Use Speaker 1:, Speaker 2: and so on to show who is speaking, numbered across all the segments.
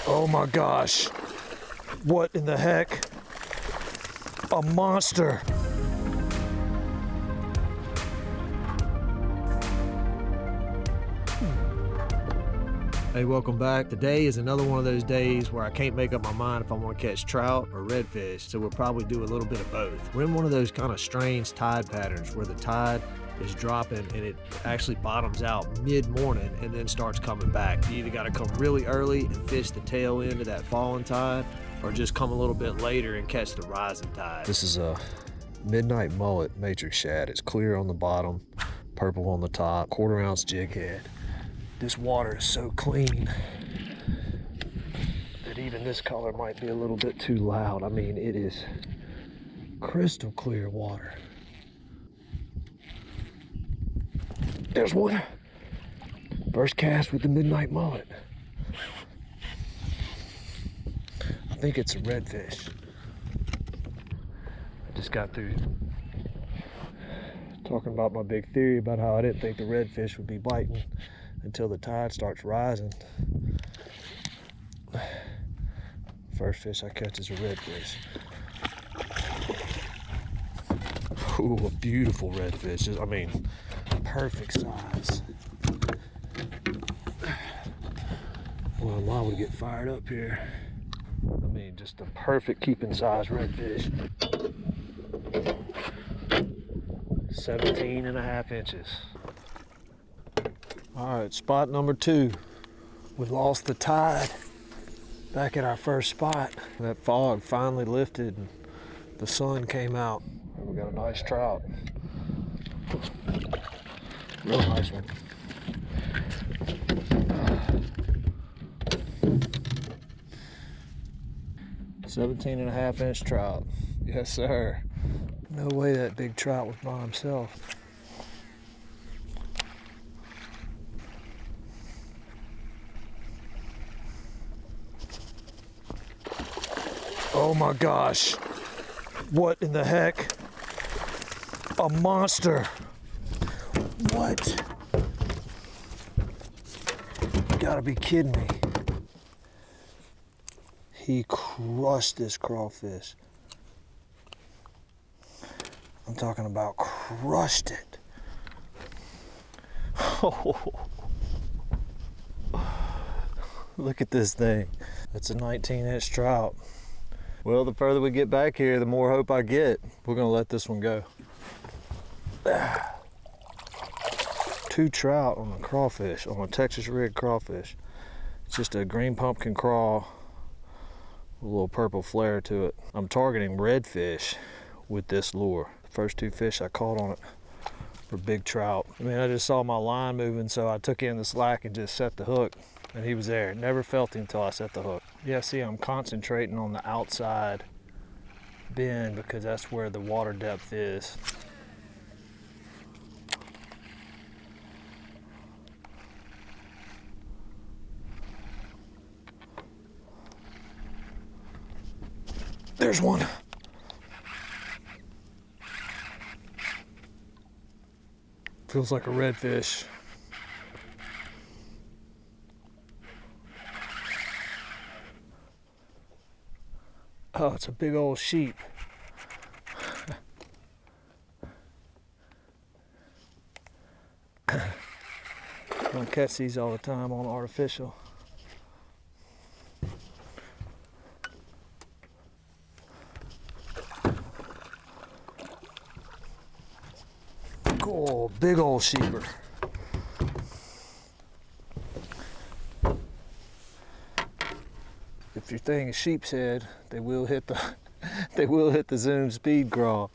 Speaker 1: Oh my gosh. What in the heck? A monster. Hey, welcome back. Today is another one of those days where I can't make up my mind if I want to catch trout or redfish, so we'll probably do a little bit of both. We're in one of those kind of strange tide patterns where the tide is dropping and it actually bottoms out mid-morning and then starts coming back. You either got to come really early and fish the tail end of that falling tide, or just come a little bit later and catch the rising tide. This is a midnight mullet matrix shad. It's clear on the bottom, purple on the top, 1/4 ounce jig head. This water is so clean that even this color might be a little bit too loud. I mean, it is crystal clear water. There's one. First cast with the midnight mullet. I think it's a redfish. I just got through talking about my big theory about how I didn't think the redfish would be biting until the tide starts rising. First fish I catch is a redfish. Ooh, a beautiful redfish. I mean, perfect size. Well, I'm liable to get fired up here. I mean, just a perfect keeping size redfish. 17.5 inches. All right, spot number 2. We lost the tide back at our first spot. That fog finally lifted and the sun came out. And we got a nice trout. Real nice one. 17.5 inch trout. Yes, sir. No way that big trout was by himself. Oh my gosh. What in the heck? A monster. What? You gotta be kidding me. He crushed this crawfish. I'm talking about crushed it. Oh. Look at this thing. It's a 19-inch trout. Well, the further we get back here, the more hope I get. We're gonna let this one go. 2 trout on a crawfish, on a Texas rig crawfish. It's just a green pumpkin craw with a little purple flare to it. I'm targeting redfish with this lure. The first 2 fish I caught on it were big trout. I mean, I just saw my line moving, so I took in the slack and just set the hook, and he was there. Never felt him until I set the hook. Yeah, see, I'm concentrating on the outside bend because that's where the water depth is. There's one. Feels like a redfish. Oh, it's a big old sheep. I don't catch these all the time on artificial. Oh, big old sheeper. If your thing is sheep's head, they will hit the zoom speed crawl.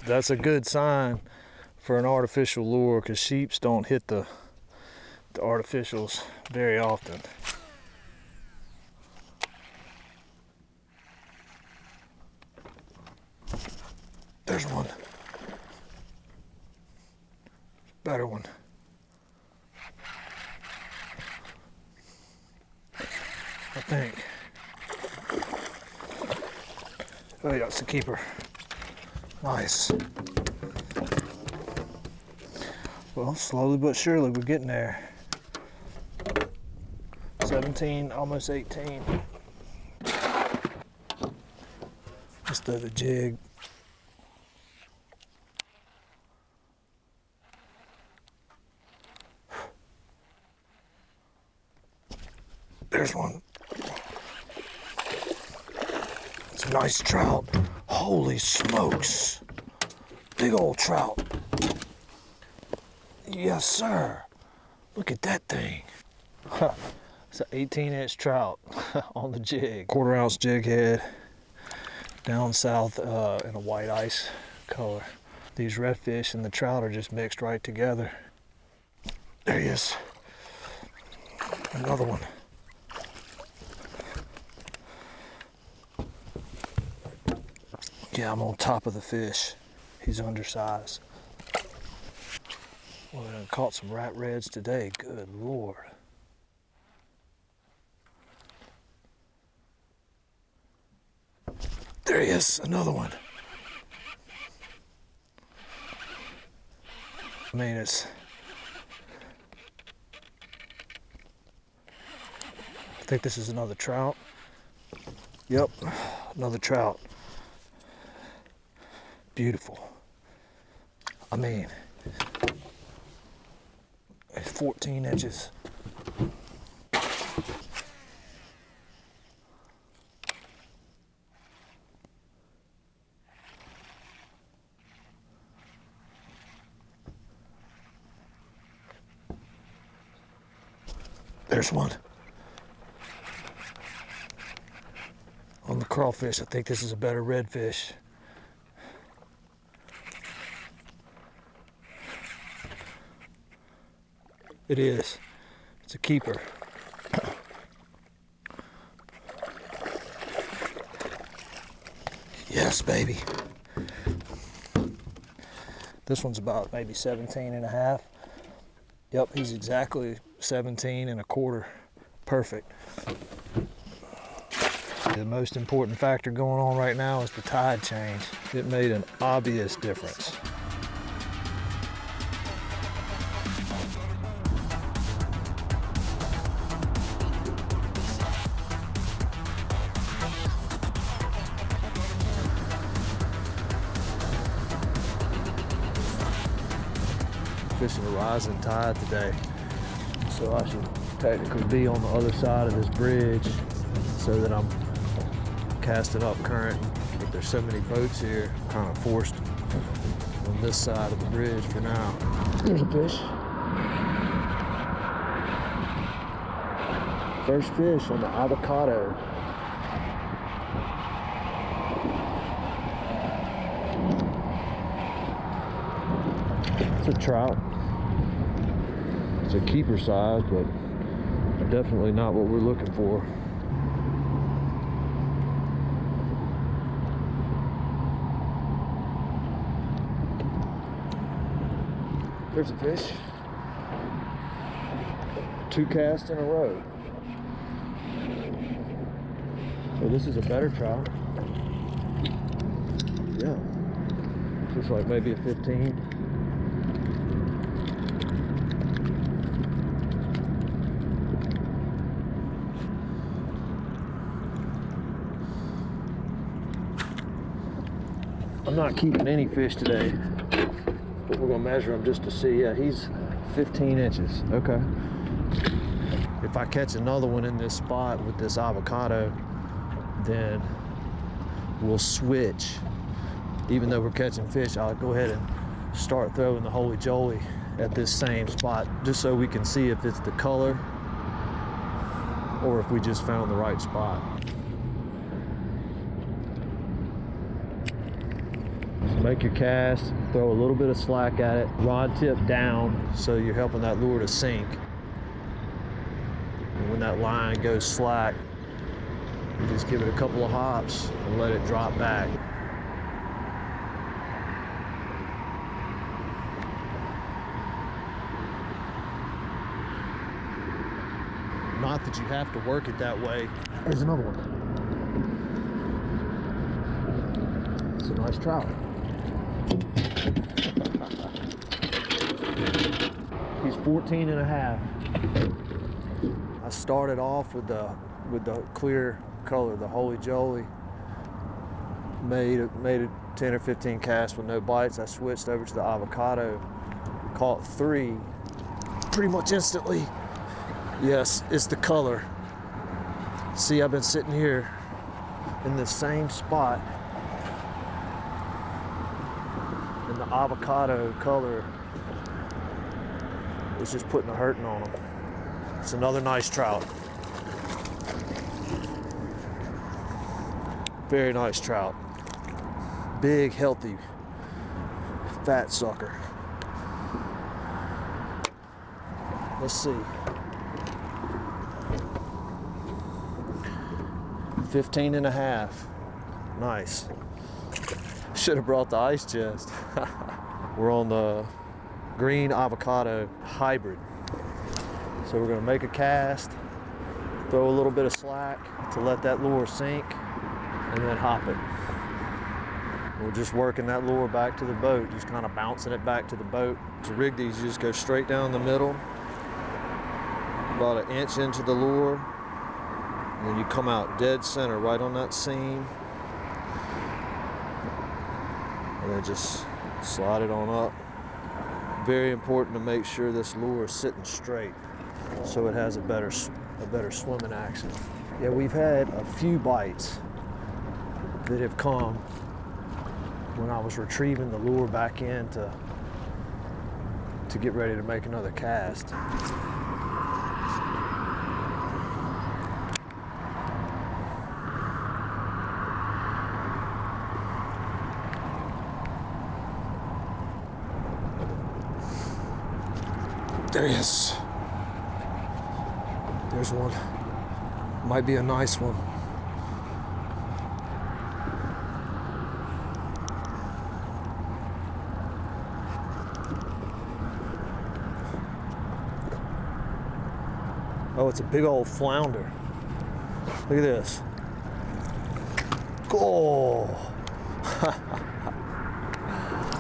Speaker 1: That's a good sign for an artificial lure because sheeps don't hit the artificials very often. There's one. Better one. I think. Oh yeah, it's the keeper. Nice. Well, slowly but surely we're getting there.
Speaker 2: 17, almost 18. Just throw the jig. There's one. It's a nice trout. Holy smokes. Big old trout. Yes, sir. Look at that thing. It's an 18-inch trout on the jig. 1/4 ounce jig head. Down south in a white ice color. These redfish and the trout are just mixed right together. There he is. Another one. Yeah, I'm on top of the fish. He's undersized. Well, I caught some rat reds today. Good Lord. There he is, another one. I mean, I think this is another trout. Yep, another trout. Beautiful. I mean, 14 inches. There's one. On the crawfish, I think this is a better redfish. It is. It's a keeper. Yes, baby. This one's about maybe 17 and a half. Yep, he's exactly 17 1/4. Perfect. The most important factor going on right now is the tide change. It made an obvious difference. Fishing a rising tide today, so I should technically be on the other side of this bridge so that I'm casting up current, but there's so many boats here, I'm kind of forced on this side of the bridge for now. There's a fish. First fish on the Avocado. It's a trout. It's a keeper size, but definitely not what we're looking for. There's a fish. 2 casts in a row. So this is a better trout. Yeah. Looks like maybe a 15. I'm not keeping any fish today, but we're gonna measure him just to see. Yeah, he's 15 inches. Okay. If I catch another one in this spot with this Avocado, then we'll switch. Even though we're catching fish, I'll go ahead and start throwing the Holy Jolly at this same spot, just so we can see if it's the color or if we just found the right spot. Make your cast, throw a little bit of slack at it, rod tip down so you're helping that lure to sink. And when that line goes slack, you just give it a couple of hops and let it drop back. Not that you have to work it that way. There's another one. It's a nice trout. He's 14 and a half. I started off with the clear color, the Holy Jolly. Made a 10 or 15 casts with no bites. I switched over to the Avocado, caught 3 pretty much instantly. Yes, it's the color. See, I've been sitting here in the same spot, and the Avocado color is just putting a hurting on them. It's another nice trout. Very nice trout. Big, healthy, fat sucker. Let's see. 15 and a half. Nice. Should have brought the ice chest. We're on the green Avocado hybrid. So we're gonna make a cast, throw a little bit of slack to let that lure sink, and then hop it. We're just working that lure back to the boat, just kind of bouncing it back to the boat. To rig these, you just go straight down the middle, about an inch into the lure, and then you come out dead center right on that seam, and then just slide it on up. Very important to make sure this lure is sitting straight so it has a better swimming action. Yeah, we've had a few bites that have come when I was retrieving the lure back in to get ready to make another cast. There he is. There's one. Might be a nice one. Oh, it's a big old flounder. Look at this. Oh!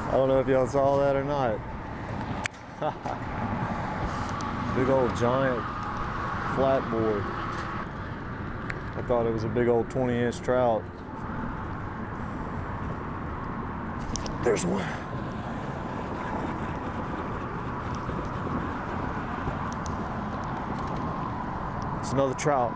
Speaker 2: I don't know if y'all saw that or not. Big old giant flatboard. I thought it was a big old 20-inch trout. There's one. It's another trout.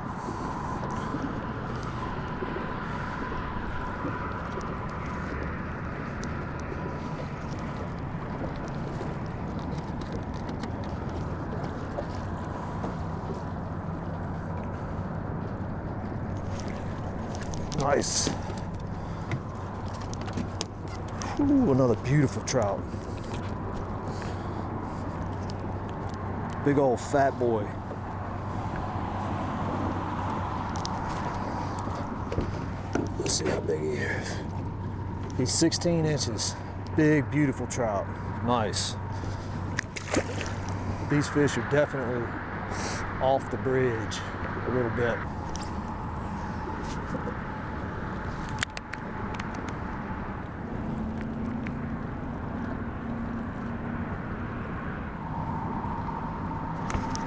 Speaker 2: Nice. Ooh, another beautiful trout. Big old fat boy. Let's see how big he is. He's 16 inches. Big, beautiful trout. Nice. These fish are definitely off the bridge a little bit.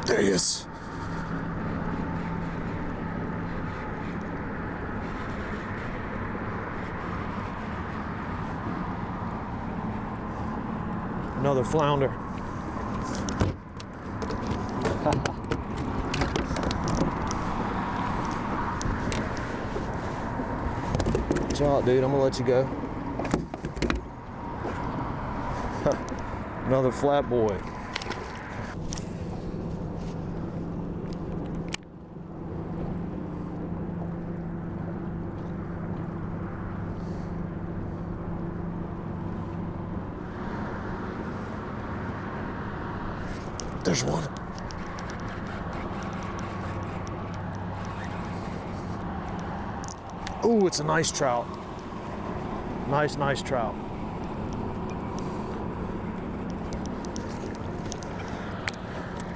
Speaker 2: There he is. Another flounder. Shot, dude. I'm gonna let you go. Another flat boy. There's one. Ooh, it's a nice trout. Nice, nice trout.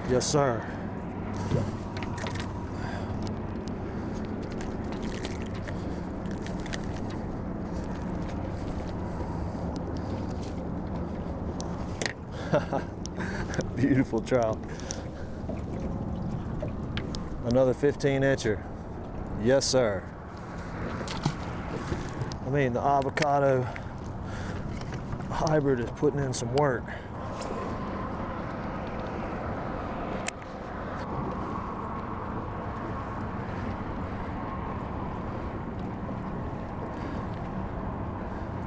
Speaker 2: Yes, sir. Beautiful trout. Another 15-incher. Yes, sir. I mean, the Avocado hybrid is putting in some work.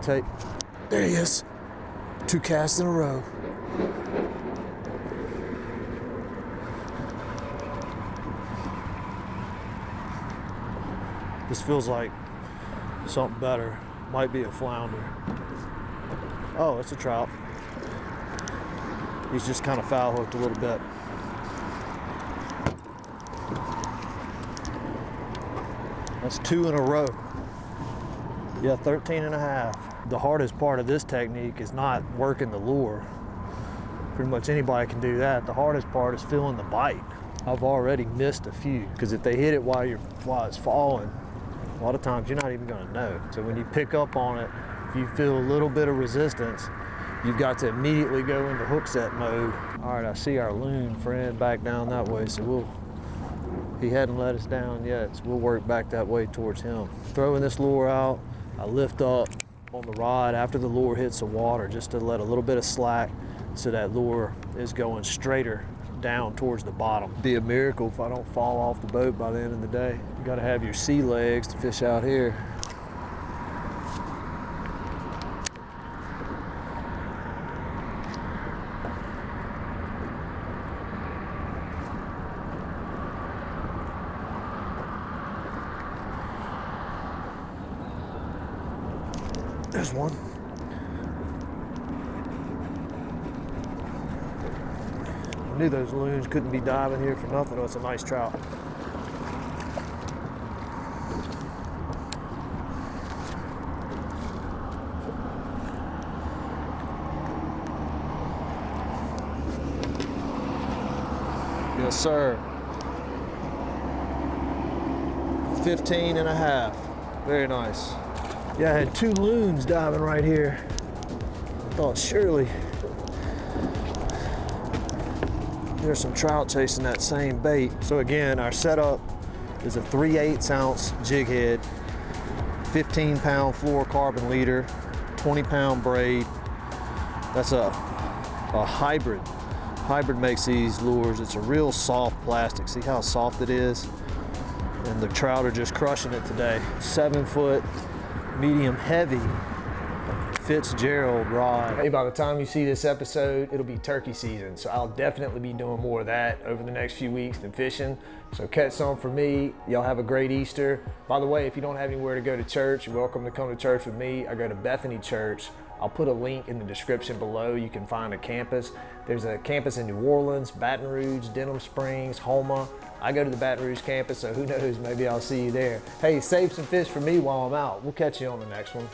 Speaker 2: There he is. 2 casts in a row. This feels like something better. Might be a flounder. Oh, it's a trout. He's just kind of foul hooked a little bit. That's 2 in a row. Yeah, 13 and a half. The hardest part of this technique is not working the lure. Pretty much anybody can do that. The hardest part is feeling the bite. I've already missed a few because if they hit it while it's falling, a lot of times you're not even gonna know. So when you pick up on it, if you feel a little bit of resistance, you've got to immediately go into hook set mode. All right, I see our loon friend back down that way, so he hadn't let us down yet, so we'll work back that way towards him. Throwing this lure out, I lift up on the rod after the lure hits the water just to let a little bit of slack so that lure is going straighter down towards the bottom. It'd be a miracle if I don't fall off the boat by the end of the day. You gotta have your sea legs to fish out here. There's one. I knew those loons couldn't be diving here for nothing. Oh, it's a nice trout. Yes, sir. 15 and a half. Very nice. Yeah, I had 2 loons diving right here. I thought surely there's some trout chasing that same bait. So again, our setup is a 3/8 ounce jig head, 15-pound fluorocarbon leader, 20-pound braid. That's a hybrid. Hybrid makes these lures. It's a real soft plastic. See how soft it is? And the trout are just crushing it today. 7-foot, medium heavy Fitzgerald rod. Hey, by the time you see this episode, it'll be turkey season, so I'll definitely be doing more of that over the next few weeks than fishing. So catch some for me. Y'all have a great Easter. By the way, if you don't have anywhere to go to church, you're welcome to come to church with me. I go to Bethany Church. I'll put a link in the description below. You can find a campus. There's a campus in New Orleans, Baton Rouge, Denham Springs, Houma. I go to the Baton Rouge campus, so who knows, maybe I'll see you there. Hey, save some fish for me while I'm out. We'll catch you on the next one.